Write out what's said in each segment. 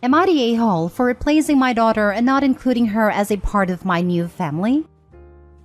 Am I the a-hole for replacing my daughter and not including her as a part of my new family?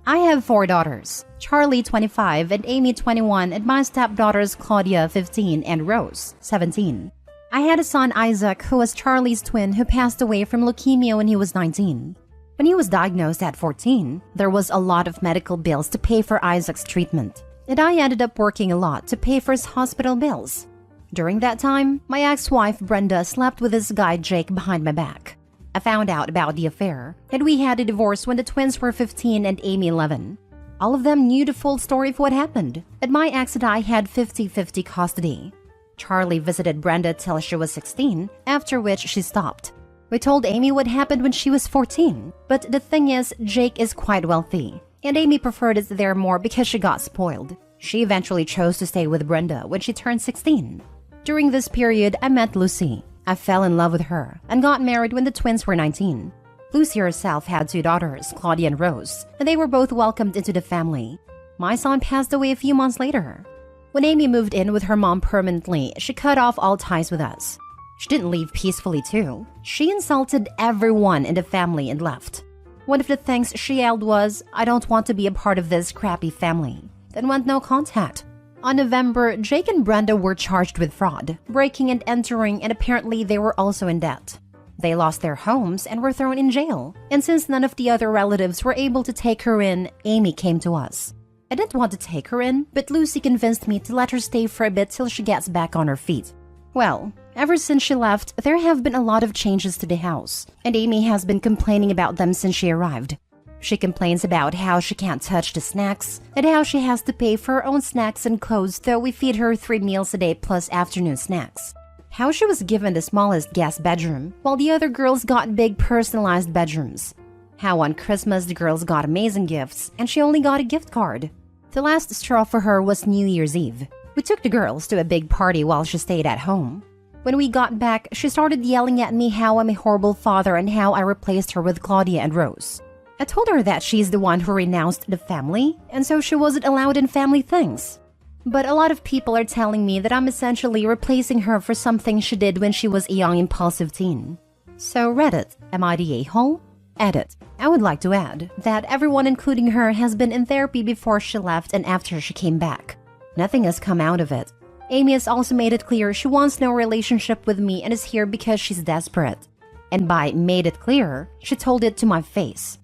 I have 4 daughters, Charlie 25 and Amy 21, and my stepdaughters Claudia 15 and Rose 17. I had a son Isaac who was Charlie's twin who passed away from leukemia when he was 19. When he was diagnosed at 14, there was a lot of medical bills to pay for Isaac's treatment, and I ended up working a lot to pay for his hospital bills. During that time, my ex-wife Brenda slept with this guy Jake behind my back. I found out about the affair, and we had a divorce when the twins were 15 and Amy 11. All of them knew the full story of what happened, and my ex and I had 50-50 custody. Charlie visited Brenda till she was 16, after which she stopped. We told Amy what happened when she was 14, but the thing is, Jake is quite wealthy, and Amy preferred it there more because she got spoiled. She eventually chose to stay with Brenda when she turned 16. During this period, I met Lucy. I fell in love with her and got married when the twins were 19. Lucy herself had 2 daughters, Claudia and Rose, and they were both welcomed into the family. My son passed away a few months later. When Amy moved in with her mom permanently, she cut off all ties with us. She didn't leave peacefully too. She insulted everyone in the family and left. One of the things she yelled was, "I don't want to be a part of this crappy family." Then went no contact. On November, Jake and Brenda were charged with fraud, breaking and entering, and apparently they were also in debt. They lost their homes and were thrown in jail. And since none of the other relatives were able to take her in, Amy came to us. I didn't want to take her in, but Lucy convinced me to let her stay for a bit till she gets back on her feet. Well, ever since she left, there have been a lot of changes to the house, and Amy has been complaining about them since she arrived. She complains about how she can't touch the snacks and how she has to pay for her own snacks and clothes, though we feed her 3 meals a day plus afternoon snacks. How she was given the smallest guest bedroom while the other girls got big personalized bedrooms. How on Christmas the girls got amazing gifts and she only got a gift card. The last straw for her was New Year's Eve. We took the girls to a big party while she stayed at home. When we got back, she started yelling at me how I'm a horrible father and how I replaced her with Claudia and Rose. I told her that she's the one who renounced the family, and so she wasn't allowed in family things. But a lot of people are telling me that I'm essentially replacing her for something she did when she was a young impulsive teen. So Reddit, am I the a-hole? Edit. I would like to add that everyone including her has been in therapy before she left and after she came back. Nothing has come out of it. Amy has also made it clear she wants no relationship with me and is here because she's desperate. And by made it clear, she told it to my face.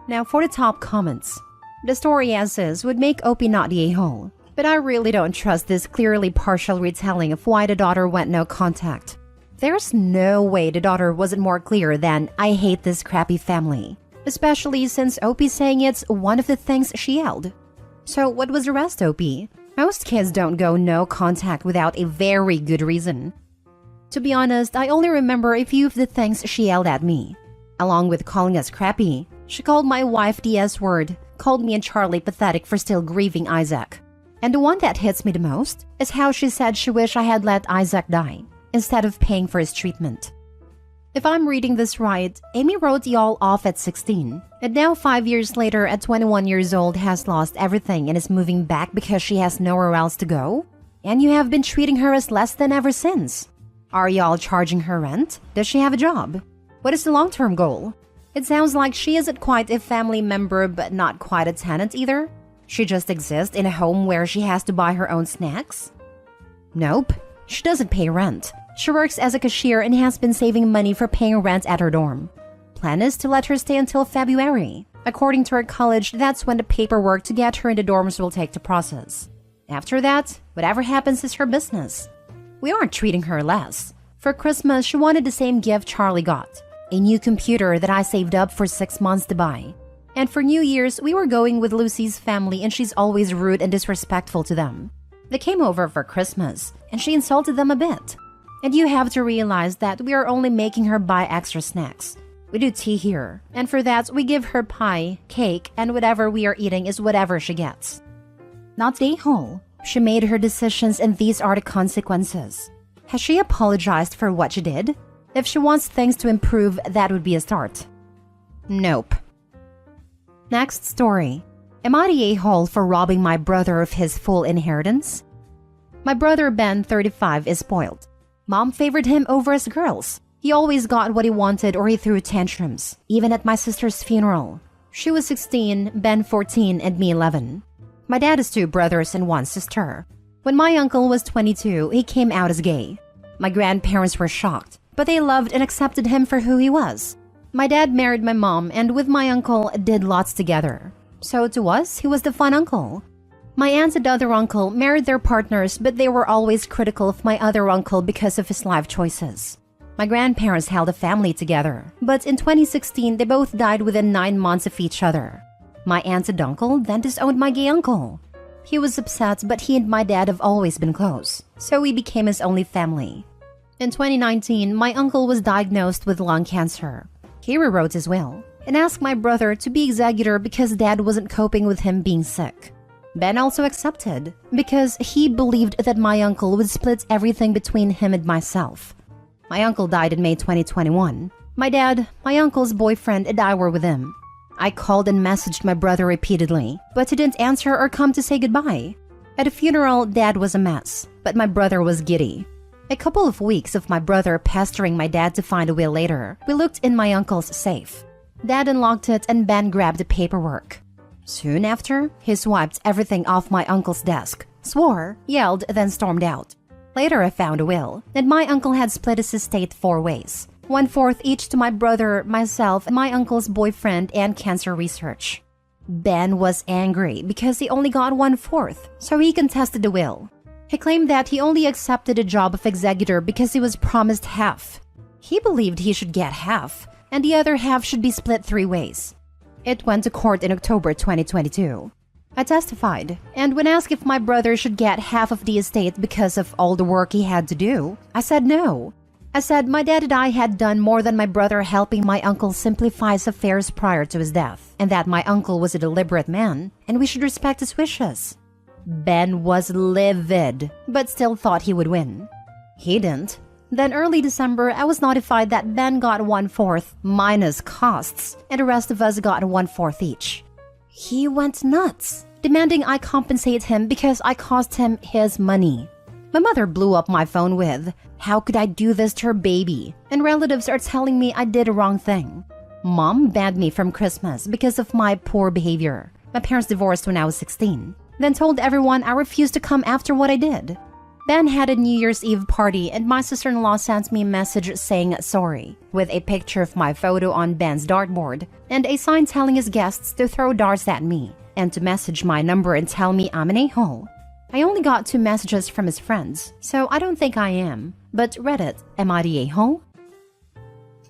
Now for the top comments. The story as is would make Opie not the a-hole, but I really don't trust this clearly partial retelling of why the daughter went no contact. There's no way the daughter wasn't more clear than, "I hate this crappy family," especially since Opie's saying it's one of the things she yelled. So what was the rest, Opie? Most kids don't go no contact without a very good reason. To be honest, I only remember a few of the things she yelled at me. Along with calling us crappy, she called my wife the S-word, called me and Charlie pathetic for still grieving Isaac. And the one that hits me the most is how she said she wished I had let Isaac die, instead of paying for his treatment. If I'm reading this right, Amy wrote y'all off at 16, and now 5 years later at 21 years old has lost everything and is moving back because she has nowhere else to go? And you have been treating her as less than ever since. Are y'all charging her rent? Does she have a job? What is the long-term goal? It sounds like she isn't quite a family member but not quite a tenant either. She just exists in a home where she has to buy her own snacks? Nope, she doesn't pay rent. She works as a cashier and has been saving money for paying rent at her dorm. Plan is to let her stay until February. According to her college, that's when the paperwork to get her in the dorms will take to process. After that, whatever happens is her business. We aren't treating her less. For Christmas, she wanted the same gift Charlie got, a new computer that I saved up for 6 months to buy. And for New Year's, we were going with Lucy's family and she's always rude and disrespectful to them. They came over for Christmas and she insulted them a bit. And you have to realize that we are only making her buy extra snacks. We do tea here, and for that we give her pie, cake, and whatever we are eating is whatever she gets. Not the a-hole. She made her decisions and these are the consequences. Has she apologized for what she did? If she wants things to improve, that would be a start. Nope. Next story. Am I the a-hole for robbing my brother of his full inheritance? My brother Ben, 35, is spoiled. Mom favored him over us girls. He always got what he wanted or he threw tantrums, even at my sister's funeral. She was 16, Ben 14, and me 11. My dad has 2 brothers and 1 sister. When my uncle was 22, he came out as gay. My grandparents were shocked, but they loved and accepted him for who he was. My dad married my mom and with my uncle did lots together. So to us, he was the fun uncle. My aunt and other uncle married their partners, but they were always critical of my other uncle because of his life choices. My grandparents held a family together, but in 2016, they both died within 9 months of each other. My aunt and uncle then disowned my gay uncle. He was upset, but he and my dad have always been close, so we became his only family. In 2019, my uncle was diagnosed with lung cancer. He rewrote his will and asked my brother to be executor because dad wasn't coping with him being sick. Ben also accepted because he believed that my uncle would split everything between him and myself. My uncle died in May 2021. My dad, my uncle's boyfriend, and I were with him. I called and messaged my brother repeatedly, but he didn't answer or come to say goodbye. At a funeral, dad was a mess, but my brother was giddy. A couple of weeks of my brother pestering my dad to find a will later, we looked in my uncle's safe. Dad unlocked it and Ben grabbed the paperwork. Soon after, he swiped everything off my uncle's desk, swore, yelled, then stormed out. Later, I found a will, and my uncle had split his estate 4 ways, 1/4 each to my brother, myself, and my uncle's boyfriend and cancer research. Ben was angry because he only got 1/4, so he contested the will. He claimed that he only accepted a job of executor because he was promised half. He believed he should get half, and the other half should be split 3 ways. It went to court in October 2022. I testified, and when asked if my brother should get half of the estate because of all the work he had to do, I said no. I said my dad and I had done more than my brother helping my uncle simplify his affairs prior to his death, and that my uncle was a deliberate man, and we should respect his wishes. Ben was livid, but still thought he would win. He didn't. Then early December, I was notified that Ben got 1/4 minus costs, and the rest of us got 1/4 each. He went nuts, demanding I compensate him because I cost him his money. My mother blew up my phone with, "How could I do this to her baby?" And relatives are telling me I did a wrong thing. Mom banned me from Christmas because of my poor behavior. My parents divorced when I was 16, then told everyone I refused to come after what I did. Ben had a New Year's Eve party and my sister-in-law sent me a message saying sorry, with a picture of my photo on Ben's dartboard and a sign telling his guests to throw darts at me and to message my number and tell me I'm an a-hole. I only got 2 messages from his friends, so I don't think I am. But Reddit, am I the a-hole?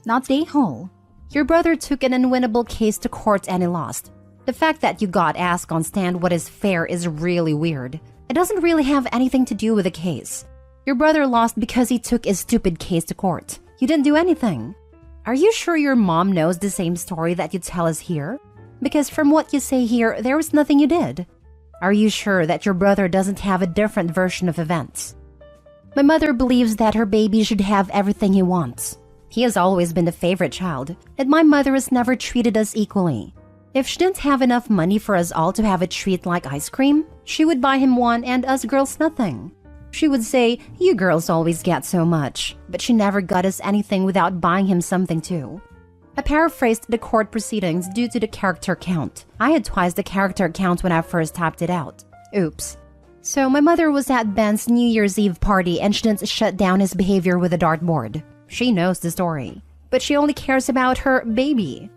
Not the a-hole. Your brother took an unwinnable case to court and he lost. The fact that you got asked on stand what is fair is really weird. It doesn't really have anything to do with the case. Your brother lost because he took his stupid case to court. You didn't do anything. Are you sure your mom knows the same story that you tell us here? Because from what you say here, there was nothing you did. Are you sure that your brother doesn't have a different version of events? My mother believes that her baby should have everything he wants. He has always been the favorite child, and my mother has never treated us equally. If she didn't have enough money for us all to have a treat like ice cream, she would buy him one and us girls nothing. She would say, "You girls always get so much," but she never got us anything without buying him something too. I paraphrased the court proceedings due to the character count. I had twice the character count when I first typed it out. Oops. So my mother was at Ben's New Year's Eve party and she didn't shut down his behavior with a dartboard. She knows the story, but she only cares about her baby.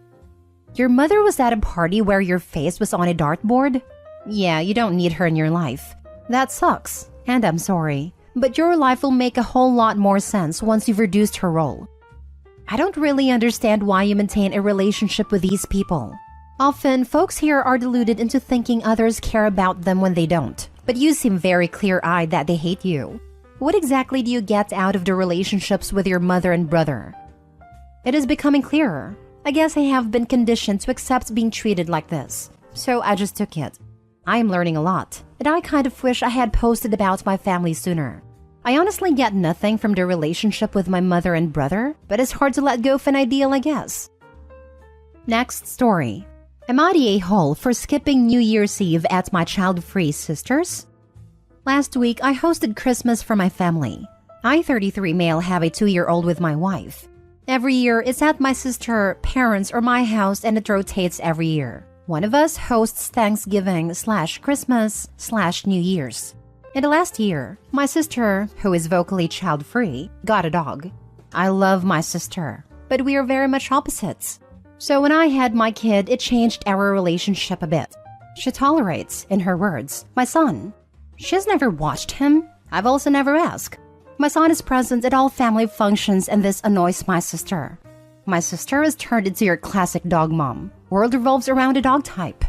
Your mother was at a party where your face was on a dartboard? Yeah, you don't need her in your life. That sucks, and I'm sorry. But your life will make a whole lot more sense once you've reduced her role. I don't really understand why you maintain a relationship with these people. Often, folks here are deluded into thinking others care about them when they don't. But you seem very clear-eyed that they hate you. What exactly do you get out of the relationships with your mother and brother? It is becoming clearer. I guess I have been conditioned to accept being treated like this, so I just took it. I am learning a lot, and I kind of wish I had posted about my family sooner. I honestly get nothing from the relationship with my mother and brother, but it's hard to let go of an ideal, I guess. Next story. Am I the a-hole for skipping New Year's Eve at my child-free sister's? Last week, I hosted Christmas for my family. I, 33 male, have a 2-year-old with my wife. Every year, it's at my sister, parents, or my house, and it rotates every year. One of us hosts Thanksgiving/Christmas/New Year's. In the last year, my sister, who is vocally child-free, got a dog. I love my sister, but we are very much opposites. So when I had my kid, it changed our relationship a bit. She tolerates, in her words, my son. She's never watched him. I've also never asked. My son is present at all family functions, and this annoys my sister. My sister has turned into your classic dog mom. World revolves around a dog type.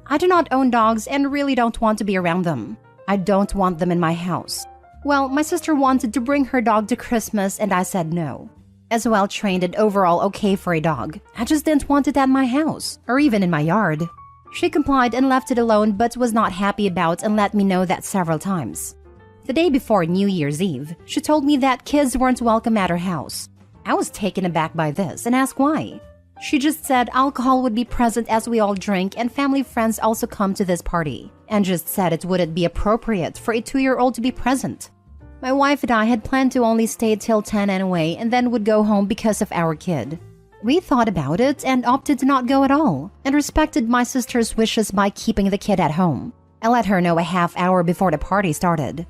I do not own dogs and really don't want to be around them. I don't want them in my house. Well, my sister wanted to bring her dog to Christmas and I said no. As well trained and overall okay for a dog, I just didn't want it at my house or even in my yard. She complied and left it alone but was not happy about and let me know that several times. The day before New Year's Eve, she told me that kids weren't welcome at her house. I was taken aback by this and asked why. She just said alcohol would be present as we all drink and family friends also come to this party, and just said it wouldn't be appropriate for a 2-year-old to be present. My wife and I had planned to only stay till 10 anyway and then would go home because of our kid. We thought about it and opted to not go at all, and respected my sister's wishes by keeping the kid at home. I let her know a half hour before the party started.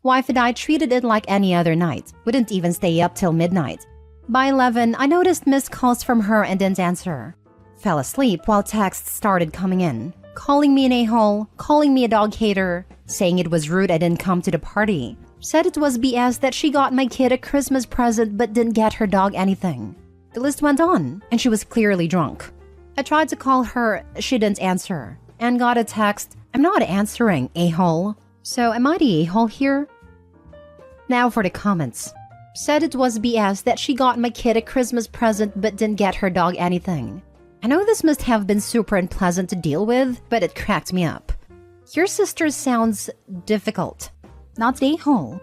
Wife and I treated it like any other night, wouldn't even stay up till midnight. By 11, I noticed missed calls from her and didn't answer. Fell asleep while texts started coming in, calling me an a-hole, calling me a dog hater, saying it was rude I didn't come to the party, said it was BS that she got my kid a Christmas present but didn't get her dog anything. The list went on, and she was clearly drunk. I tried to call her, she didn't answer, and got a text, "I'm not answering, a-hole." So am I the a-hole here? Now for the comments. Said it was BS that she got my kid a Christmas present but didn't get her dog anything. I know this must have been super unpleasant to deal with, but it cracked me up. Your sister sounds difficult. Not the a-hole.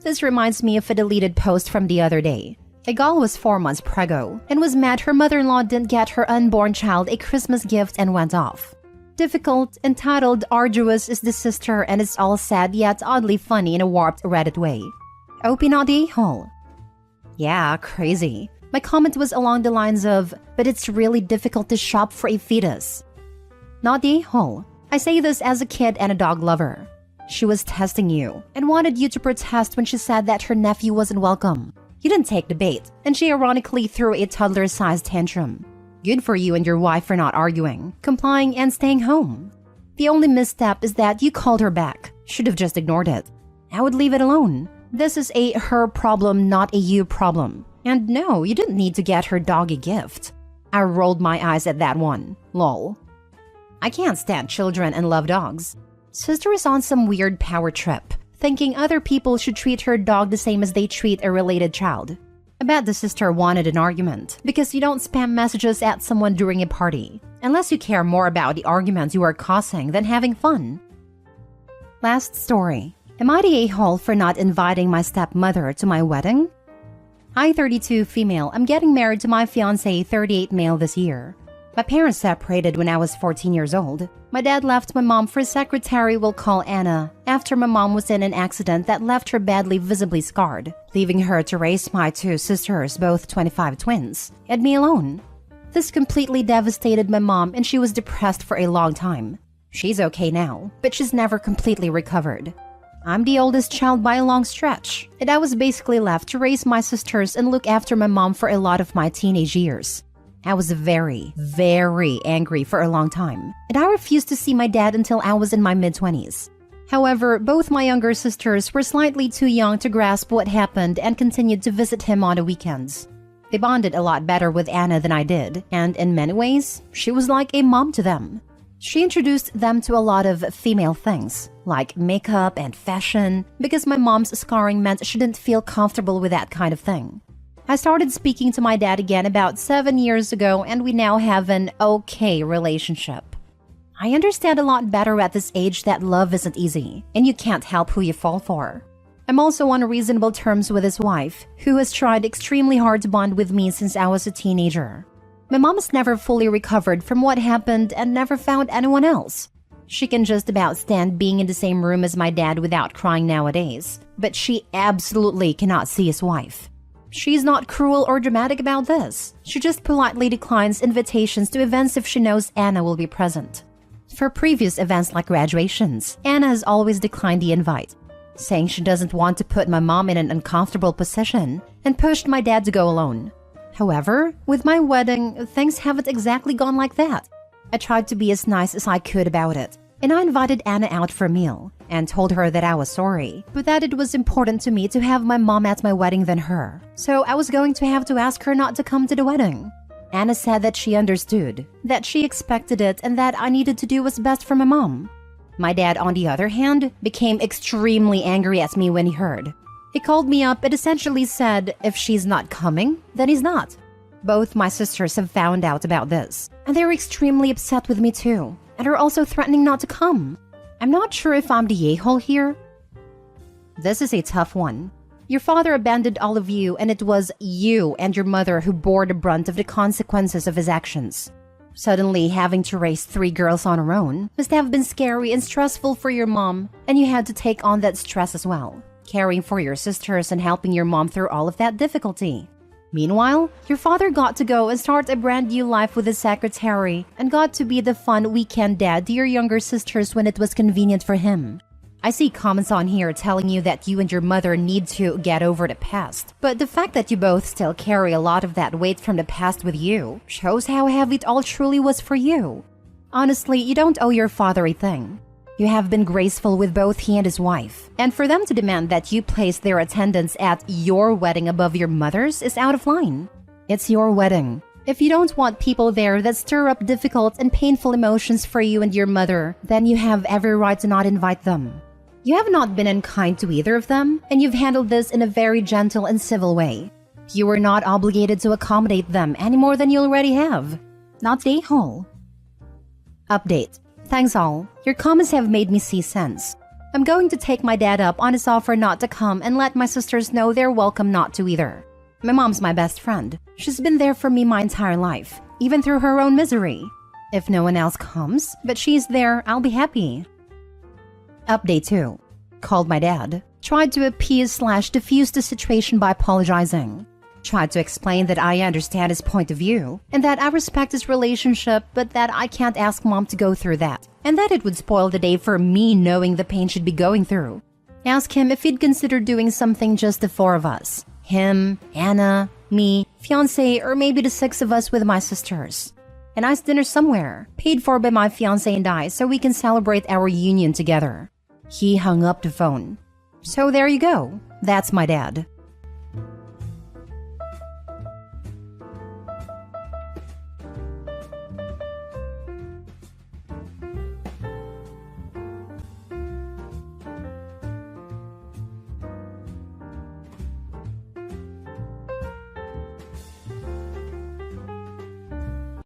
This reminds me of a deleted post from the other day. A gal was 4 months preggo and was mad her mother-in-law didn't get her unborn child a Christmas gift and went off. Difficult, entitled, arduous is the sister, and it's all sad yet oddly funny in a warped Reddit way. Opie not the a-hole. Yeah, crazy. My comment was along the lines of, but it's really difficult to shop for a fetus. Not the a-hole. I say this as a kid and a dog lover. She was testing you and wanted you to protest when she said that her nephew wasn't welcome. You didn't take the bait, and she ironically threw a toddler-sized tantrum. Good for you and your wife for not arguing, complying, and staying home. The only misstep is that you called her back. Should have just ignored it. I would leave it alone. This is a her problem, not a you problem. And no, you didn't need to get her dog a gift. I rolled my eyes at that one. Lol. I can't stand children and love dogs. Sister is on some weird power trip, thinking other people should treat her dog the same as they treat a related child. I bet the sister wanted an argument, because you don't spam messages at someone during a party, unless you care more about the arguments you are causing than having fun. Last story. Am I the a-hole for not inviting my stepmother to my wedding? I, 32 female, am getting married to my fiancé, 38 male this year. My parents separated when I was 14 years old. My dad left my mom for a secretary we'll call Anna after my mom was in an accident that left her badly visibly scarred, leaving her to raise my 2 sisters, both 25 twins, and me alone. This completely devastated my mom and she was depressed for a long time. She's okay now, but she's never completely recovered. I'm the oldest child by a long stretch, and I was basically left to raise my sisters and look after my mom for a lot of my teenage years. I was very, very angry for a long time, and I refused to see my dad until I was in my mid-20s. However, both my younger sisters were slightly too young to grasp what happened and continued to visit him on the weekends. They bonded a lot better with Anna than I did, and in many ways, she was like a mom to them. She introduced them to a lot of female things, like makeup and fashion, because my mom's scarring meant she didn't feel comfortable with that kind of thing. I started speaking to my dad again about 7 years ago, and we now have an okay relationship. I understand a lot better at this age that love isn't easy, and you can't help who you fall for. I'm also on reasonable terms with his wife, who has tried extremely hard to bond with me since I was a teenager. My mom has never fully recovered from what happened and never found anyone else. She can just about stand being in the same room as my dad without crying nowadays, but she absolutely cannot see his wife. She's not cruel or dramatic about this. She just politely declines invitations to events if she knows Anna will be present. For previous events like graduations, Anna has always declined the invite, saying she doesn't want to put my mom in an uncomfortable position and pushed my dad to go alone. However, with my wedding, things haven't exactly gone like that. I tried to be as nice as I could about it, and I invited Anna out for a meal and told her that I was sorry, but that it was important to me to have my mom at my wedding than her. So I was going to have to ask her not to come to the wedding. Anna said that she understood, that she expected it, and that I needed to do what's best for my mom. My dad, on the other hand, became extremely angry at me when he heard. He called me up and essentially said if she's not coming, then he's not. Both my sisters have found out about this, and they're extremely upset with me too, and are also threatening not to come. I'm not sure if I'm the a-hole here. This is a tough one. Your father abandoned all of you, and it was you and your mother who bore the brunt of the consequences of his actions. Suddenly having to raise 3 girls on her own must have been scary and stressful for your mom, and you had to take on that stress as well, caring for your sisters and helping your mom through all of that difficulty. Meanwhile, your father got to go and start a brand new life with his secretary and got to be the fun weekend dad to your younger sisters when it was convenient for him. I see comments on here telling you that you and your mother need to get over the past, but the fact that you both still carry a lot of that weight from the past with you shows how heavy it all truly was for you. Honestly, you don't owe your father a thing. You have been graceful with both he and his wife, and for them to demand that you place their attendance at your wedding above your mother's is out of line. It's your wedding. If you don't want people there that stir up difficult and painful emotions for you and your mother, then you have every right to not invite them. You have not been unkind to either of them, and you've handled this in a very gentle and civil way. You are not obligated to accommodate them any more than you already have. Not the a-hole. Update. Thanks all. Your comments have made me see sense. I'm going to take my dad up on his offer not to come and let my sisters know they're welcome not to either. My mom's my best friend. She's been there for me my entire life, even through her own misery. If no one else comes, but she's there, I'll be happy. Update 2. Called my dad. Tried to appease/diffuse the situation by apologizing. Tried to explain that I understand his point of view, and that I respect his relationship, but that I can't ask mom to go through that, and that it would spoil the day for me knowing the pain she'd be going through. Ask him if he'd consider doing something just the 4 of us. Him, Anna, me, fiancé, or maybe the 6 of us with my sisters. A nice dinner somewhere, paid for by my fiancé and I, so we can celebrate our union together. He hung up the phone. So there you go. That's my dad.